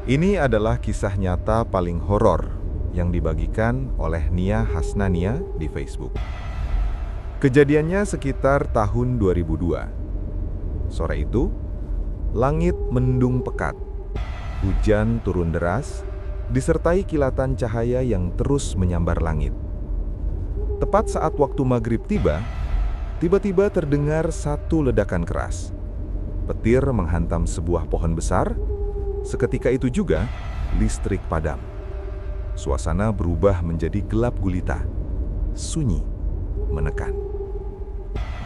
Ini adalah kisah nyata paling horor yang dibagikan oleh Nia Hasnania di Facebook. Kejadiannya sekitar tahun 2002. Sore itu, langit mendung pekat. Hujan turun deras, disertai kilatan cahaya yang terus menyambar langit. Tepat saat waktu maghrib tiba-tiba terdengar satu ledakan keras. Petir menghantam sebuah pohon besar. Seketika itu juga, listrik padam. Suasana berubah menjadi gelap gulita, sunyi, menekan.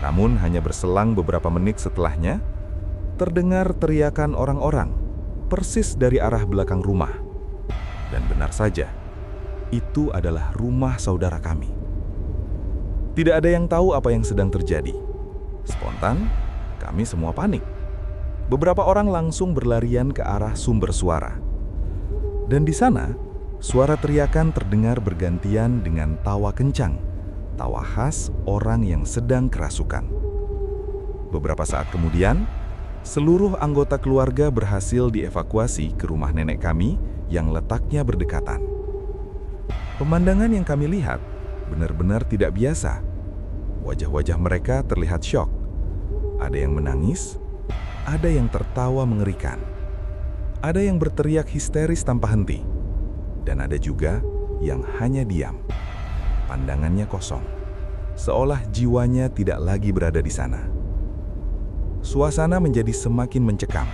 Namun hanya berselang beberapa menit setelahnya, terdengar teriakan orang-orang, persis dari arah belakang rumah. Dan benar saja, itu adalah rumah saudara kami. Tidak ada yang tahu apa yang sedang terjadi. Spontan, kami semua panik. Beberapa orang langsung berlarian ke arah sumber suara. Dan di sana, suara teriakan terdengar bergantian dengan tawa kencang, tawa khas orang yang sedang kerasukan. Beberapa saat kemudian, seluruh anggota keluarga berhasil dievakuasi ke rumah nenek kami yang letaknya berdekatan. Pemandangan yang kami lihat benar-benar tidak biasa. Wajah-wajah mereka terlihat syok. Ada yang menangis, ada yang tertawa mengerikan, ada yang berteriak histeris tanpa henti, dan ada juga yang hanya diam. Pandangannya kosong, seolah jiwanya tidak lagi berada di sana. Suasana menjadi semakin mencekam.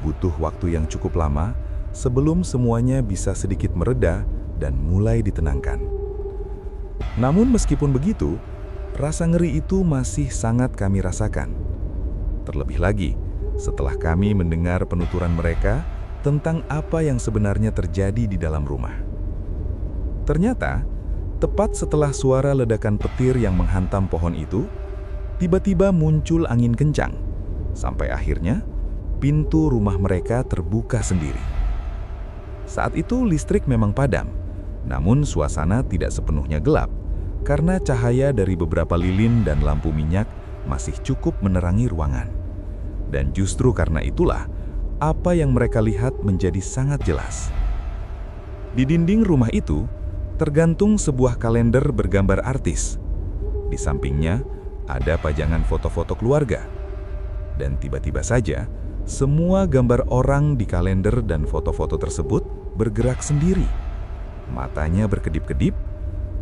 Butuh waktu yang cukup lama sebelum semuanya bisa sedikit mereda dan mulai ditenangkan. Namun meskipun begitu, rasa ngeri itu masih sangat kami rasakan. Terlebih lagi, setelah kami mendengar penuturan mereka tentang apa yang sebenarnya terjadi di dalam rumah. Ternyata, tepat setelah suara ledakan petir yang menghantam pohon itu, tiba-tiba muncul angin kencang, sampai akhirnya pintu rumah mereka terbuka sendiri. Saat itu listrik memang padam, namun suasana tidak sepenuhnya gelap, karena cahaya dari beberapa lilin dan lampu minyak masih cukup menerangi ruangan. Dan justru karena itulah, apa yang mereka lihat menjadi sangat jelas. Di dinding rumah itu, tergantung sebuah kalender bergambar artis. Di sampingnya, ada pajangan foto-foto keluarga. Dan tiba-tiba saja, semua gambar orang di kalender dan foto-foto tersebut bergerak sendiri. Matanya berkedip-kedip,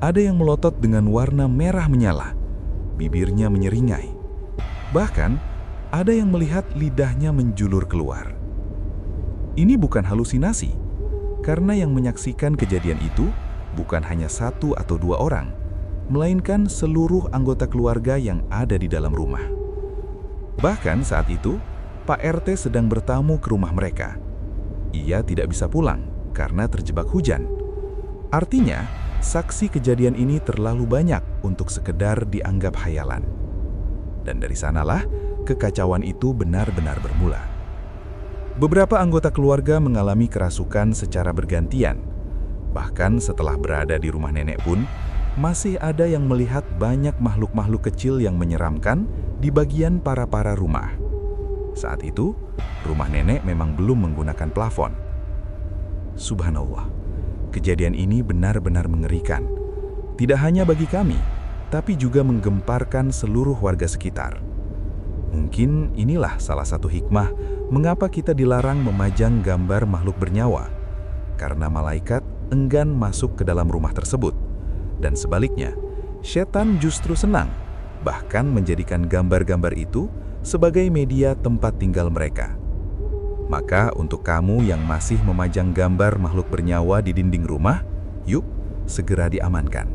ada yang melotot dengan warna merah menyala, bibirnya menyeringai. Bahkan, ada yang melihat lidahnya menjulur keluar. Ini bukan halusinasi, karena yang menyaksikan kejadian itu bukan hanya satu atau dua orang, melainkan seluruh anggota keluarga yang ada di dalam rumah. Bahkan saat itu, Pak RT sedang bertamu ke rumah mereka. Ia tidak bisa pulang karena terjebak hujan. Artinya, saksi kejadian ini terlalu banyak untuk sekedar dianggap khayalan. Dan dari sanalah, kekacauan itu benar-benar bermula. Beberapa anggota keluarga mengalami kerasukan secara bergantian. Bahkan setelah berada di rumah nenek pun, masih ada yang melihat banyak makhluk-makhluk kecil yang menyeramkan di bagian para-para rumah. Saat itu, rumah nenek memang belum menggunakan plafon. Subhanallah, kejadian ini benar-benar mengerikan. Tidak hanya bagi kami, tapi juga menggemparkan seluruh warga sekitar. Mungkin inilah salah satu hikmah mengapa kita dilarang memajang gambar makhluk bernyawa, karena malaikat enggan masuk ke dalam rumah tersebut. Dan sebaliknya, setan justru senang, bahkan menjadikan gambar-gambar itu sebagai media tempat tinggal mereka. Maka untuk kamu yang masih memajang gambar makhluk bernyawa di dinding rumah, yuk segera diamankan.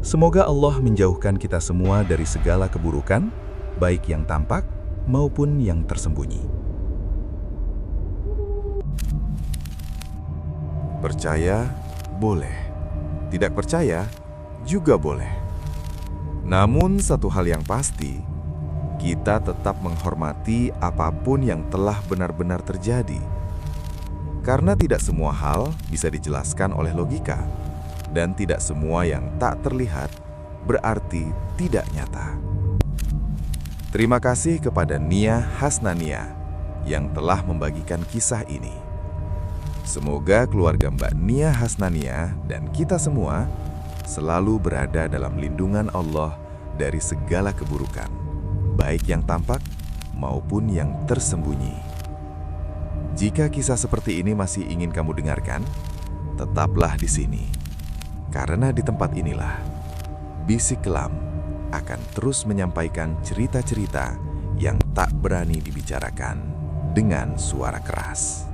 Semoga Allah menjauhkan kita semua dari segala keburukan, baik yang tampak maupun yang tersembunyi. Percaya boleh, tidak percaya juga boleh. Namun satu hal yang pasti, kita tetap menghormati apapun yang telah benar-benar terjadi. Karena tidak semua hal bisa dijelaskan oleh logika, dan tidak semua yang tak terlihat berarti tidak nyata. Terima kasih kepada Nia Hasnania yang telah membagikan kisah ini. Semoga keluarga Mbak Nia Hasnania dan kita semua selalu berada dalam lindungan Allah dari segala keburukan, baik yang tampak maupun yang tersembunyi. Jika kisah seperti ini masih ingin kamu dengarkan, tetaplah di sini. Karena di tempat inilah Bisik Kelam akan terus menyampaikan cerita-cerita yang tak berani dibicarakan dengan suara keras.